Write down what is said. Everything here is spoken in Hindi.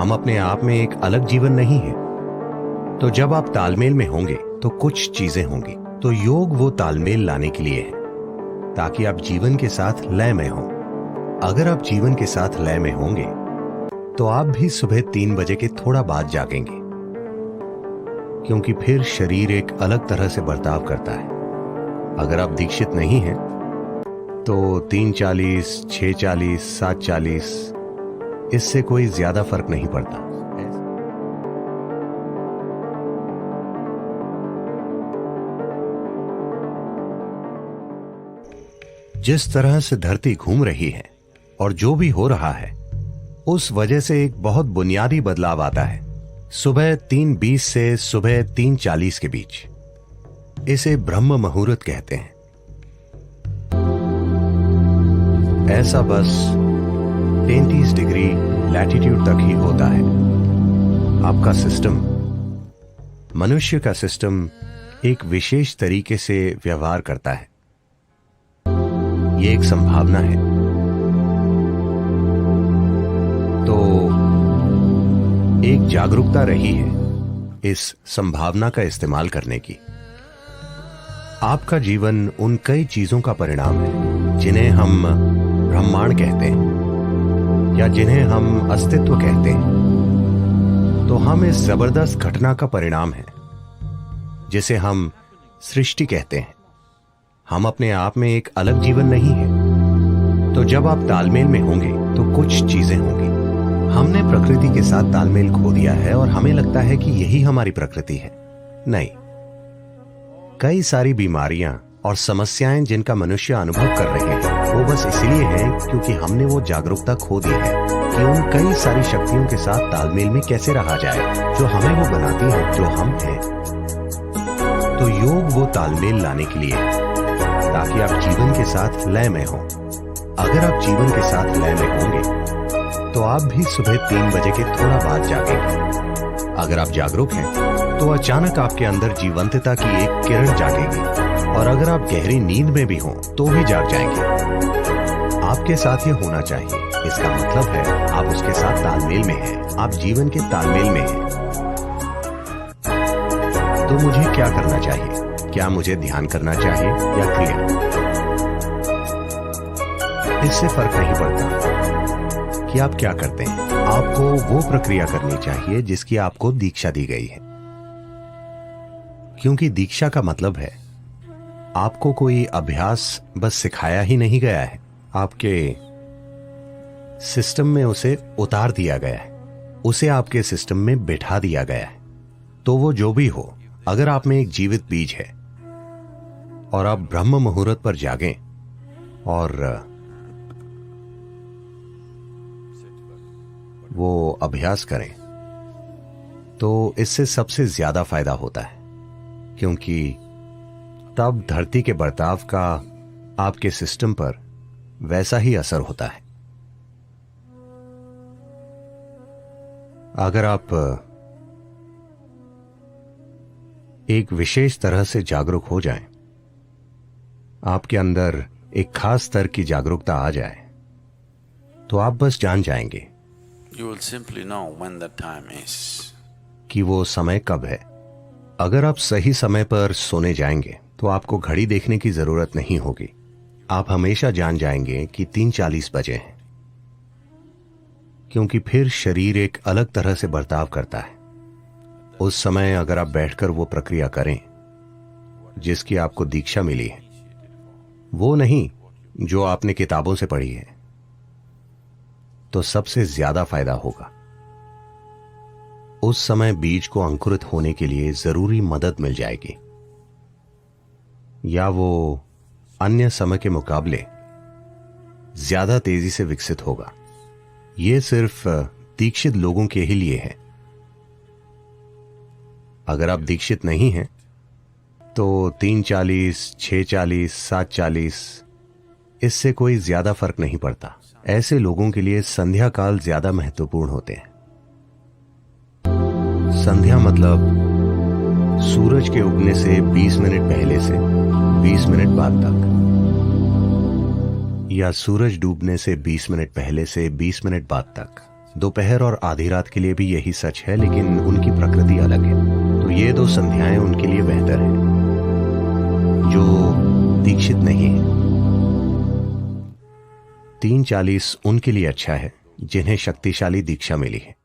हम अपने आप में एक अलग जीवन नहीं है। तो जब आप तालमेल में होंगे तो कुछ चीजें होंगी। तो योग वो तालमेल लाने के लिए है, ताकि आप जीवन के साथ लय में हो। अगर आप जीवन के साथ लय में होंगे तो आप भी सुबह 3 बजे के थोड़ा बाद जागेंगे, क्योंकि फिर शरीर एक अलग तरह से बर्ताव करता है। अगर आप दीक्षित नहीं हैं तो 3:40, 6:40, 7:40 इससे कोई ज्यादा फर्क नहीं पड़ता। जिस तरह से धरती घूम रही है और जो भी हो रहा है, उस वजह से एक बहुत बुनियादी बदलाव आता है सुबह 3:20 से सुबह 3:40 के बीच। इसे ब्रह्म मुहूर्त कहते हैं। ऐसा बस 33 डिग्री लैटिट्यूड तक ही होता है। आपका सिस्टम, मनुष्य का सिस्टम एक विशेष तरीके से व्यवहार करता है। ये एक संभावना है। तो एक जागरूकता रही है इस संभावना का इस्तेमाल करने की। आपका जीवन उन कई चीजों का परिणाम है जिन्हें हम ब्रह्मांड कहते हैं या जिन्हें हम अस्तित्व कहते हैं। तो हम इस जबरदस्त घटना का परिणाम है जिसे हम सृष्टि कहते हैं। हम अपने आप में एक अलग जीवन नहीं है। तो जब आप तालमेल में होंगे तो कुछ चीजें होंगी। हमने प्रकृति के साथ तालमेल खो दिया है और हमें लगता है कि यही हमारी प्रकृति है। नहीं, कई सारी बीमारियां और समस्याएं जिनका मनुष्य अनुभव कर रहे हैं वो बस इसलिए हैं क्योंकि हमने वो जागरूकता खो दी है कि उन कई सारी शक्तियों के साथ तालमेल में कैसे रहा जाए जो हमें वो बनाती हैं जो हम हैं। तो योग वो तालमेल लाने के लिए है, ताकि आप जीवन के साथ लय में हो। अगर आप जीवन के साथ लय में होंगे तो आप भी सुबह 3 बजे के थोड़ा बाद जागेंगे। अगर आप जागरूक हैं तो अचानक आपके अंदर जीवंतता की एक किरण जागेगी, और अगर आप गहरी नींद में भी हों तो भी जाग जाएंगे। आपके साथ ये होना चाहिए। इसका मतलब है आप उसके साथ तालमेल में हैं, आप जीवन के तालमेल में हैं। तो मुझे क्या करना चाहिए? क्या मुझे ध्यान करना चाहिए या क्रिया? इससे फर्क नहीं पड़ता कि आप क्या करते हैं। आपको वो प्रक्रिया करनी चाहिए जिसकी आपको दीक्षा दी गई है, क्योंकि दीक्षा का मतलब है आपको कोई अभ्यास बस सिखाया ही नहीं गया है, आपके सिस्टम में उसे उतार दिया गया है, उसे आपके सिस्टम में बिठा दिया गया है। तो वो जो भी हो, अगर आप में एक जीवित बीज है और आप ब्रह्म मुहूर्त पर जागें और वो अभ्यास करें, तो इससे सबसे ज्यादा फायदा होता है, क्योंकि तब धरती के बर्ताव का आपके सिस्टम पर वैसा ही असर होता है। अगर आप एक विशेष तरह से जागरूक हो जाएं, आपके अंदर एक खास स्तर की जागरूकता आ जाए, तो आप बस जान जाएंगे You will simply know when the time is. कि वो समय कब है। अगर आप सही समय पर सोने जाएंगे तो आपको घड़ी देखने की जरूरत नहीं होगी। आप हमेशा जान जाएंगे कि 3:40 बजे हैं, क्योंकि फिर शरीर एक अलग तरह से बर्ताव करता है। उस समय अगर आप बैठकर वो प्रक्रिया करें जिसकी आपको दीक्षा मिली है, वो नहीं जो आपने किताबों से पढ़ी है, तो सबसे ज्यादा फायदा होगा। उस समय बीज को अंकुरित होने के लिए जरूरी मदद मिल जाएगी, या वो अन्य समय के मुकाबले ज्यादा तेजी से विकसित होगा। यह सिर्फ दीक्षित लोगों के ही लिए है। अगर आप दीक्षित नहीं हैं तो 3:40, 6:40, 7:40 इससे कोई ज्यादा फर्क नहीं पड़ता। ऐसे लोगों के लिए संध्या काल ज्यादा महत्वपूर्ण होते हैं। संध्या मतलब सूरज के उगने से 20 मिनट पहले से 20 मिनट बाद तक, या सूरज डूबने से 20 मिनट पहले से 20 मिनट बाद तक। दोपहर और आधी रात के लिए भी यही सच है, लेकिन उनकी प्रकृति अलग है। तो ये 2 संध्याएं उनके लिए बेहतर है जो दीक्षित नहीं है। 3:40 उनके लिए अच्छा है जिन्हें शक्तिशाली दीक्षा मिली है।